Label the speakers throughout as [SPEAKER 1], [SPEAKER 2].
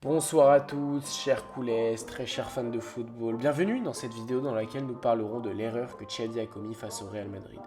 [SPEAKER 1] Bonsoir à tous, chers coulés, très chers fans de football. Bienvenue dans cette vidéo dans laquelle nous parlerons de l'erreur que Xavi a commise face au Real Madrid.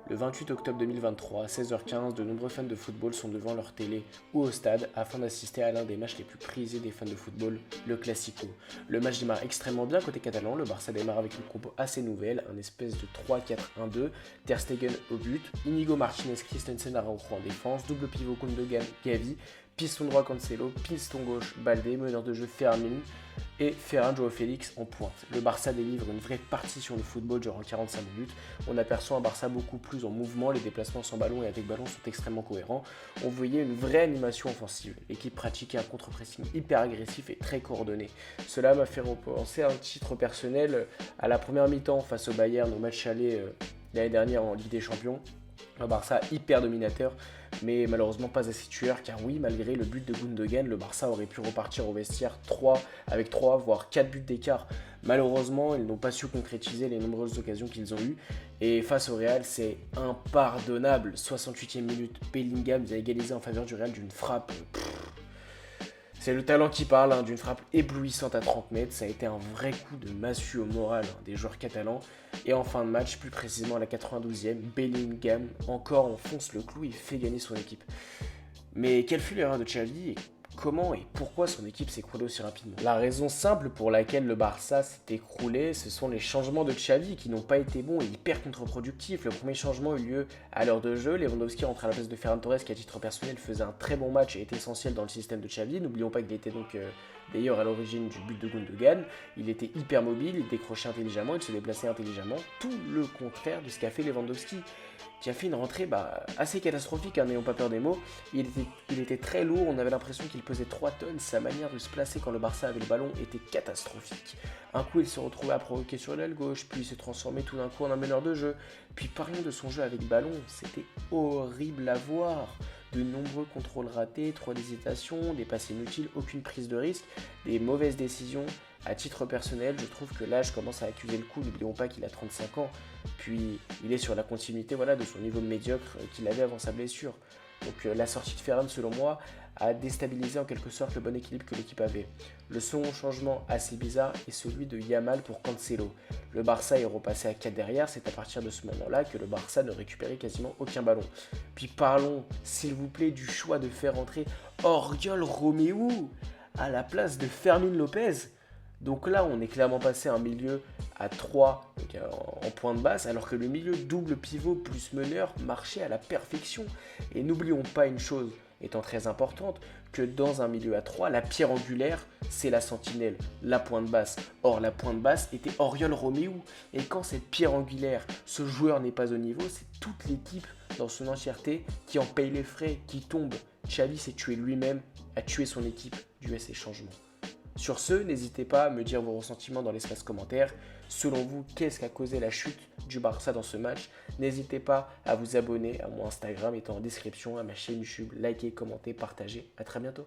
[SPEAKER 1] Le 28 octobre 2023, à 16h15, de nombreux fans de football sont devant leur télé ou au stade afin d'assister à l'un des matchs les plus prisés des fans de football, le Classico. Le match démarre extrêmement bien côté catalan, le Barça démarre avec une compo assez nouvelle, un espèce de 3-4-1-2, Ter Stegen au but, Inigo Martinez, Christensen Araujo en défense, double pivot Gundogan, Gavi, piston droit Cancelo, piston gauche Baldé, meneur de jeu Fermin et Ferran João Félix en pointe. Le Barça délivre une vraie partition de football durant 45 minutes. On aperçoit un Barça beaucoup plus en mouvement, les déplacements sans ballon et avec ballon sont extrêmement cohérents. On voyait une vraie animation offensive. L'équipe pratiquait un contre-pressing hyper agressif et très coordonné. Cela m'a fait repenser à un titre personnel à la première mi-temps face au Bayern au match aller l'année dernière en Ligue des Champions. Un Barça hyper dominateur, mais malheureusement pas assez tueur, car oui, malgré le but de Gundogan, le Barça aurait pu repartir au vestiaire avec 3 voire 4 buts d'écart. Malheureusement, ils n'ont pas su concrétiser les nombreuses occasions qu'ils ont eues, et face au Real, c'est impardonnable. 68e minute, Bellingham a égalisé en faveur du Real d'une frappe. C'est le talent qui parle, d'une frappe éblouissante à 30 mètres. Ça a été un vrai coup de massue au moral des joueurs catalans. Et en fin de match, plus précisément à la 92e, Bellingham encore enfonce le clou et fait gagner son équipe. Mais quelle fut l'erreur de Xavi et comment et pourquoi son équipe s'est écroulée aussi rapidement? La raison simple pour laquelle le Barça s'est écroulé, ce sont les changements de Xavi qui n'ont pas été bons et hyper contre-productifs. Le premier changement eut lieu à l'heure de jeu. Lewandowski rentre à la place de Ferran Torres qui, à titre personnel, faisait un très bon match et est essentiel dans le système de Xavi. N'oublions pas qu'il était donc d'ailleurs à l'origine du but de Gundogan. Il était hyper mobile, il décrochait intelligemment, il se déplaçait intelligemment. Tout le contraire de ce qu'a fait Lewandowski, qui a fait une rentrée assez catastrophique, n'ayons pas peur des mots. Il était très lourd, on avait l'impression qu'il pesait 3 tonnes, sa manière de se placer quand le Barça avait le ballon était catastrophique. Un coup il se retrouvait à provoquer sur l'aile gauche, puis il s'est transformé tout d'un coup en un meneur de jeu. Puis parlons de son jeu avec ballon, c'était horrible à voir. De nombreux contrôles ratés, trop d'hésitations, des passes inutiles, aucune prise de risque, des mauvaises décisions. À titre personnel, je trouve que l'âge commence à accuser le coup. N'oublions pas qu'il a 35 ans, puis il est sur la continuité de son niveau médiocre qu'il avait avant sa blessure. Donc la sortie de Ferran, selon moi, a déstabilisé en quelque sorte le bon équilibre que l'équipe avait. Le second changement assez bizarre est celui de Yamal pour Cancelo. Le Barça est repassé à 4 derrière, c'est à partir de ce moment-là que le Barça ne récupérait quasiment aucun ballon. Puis parlons, s'il vous plaît, du choix de faire entrer Oriol Romeu à la place de Fermin Lopez. Donc là, on est clairement passé à un milieu à 3 donc en point de basse, alors que le milieu double pivot plus meneur marchait à la perfection. Et n'oublions pas une chose étant très importante, que dans un milieu à 3, la pierre angulaire, c'est la sentinelle, la pointe basse. Or, la pointe basse était Oriol Romeu. Et quand cette pierre angulaire, ce joueur n'est pas au niveau, c'est toute l'équipe dans son entièreté qui en paye les frais, qui tombe. Xavi s'est tué lui-même, a tué son équipe dû à ces changements. Sur ce, n'hésitez pas à me dire vos ressentiments dans l'espace commentaire. Selon vous, qu'est-ce qui a causé la chute du Barça dans ce match? N'hésitez pas à vous abonner à mon Instagram étant en description, à ma chaîne YouTube, likez, commentez, partagez. À très bientôt.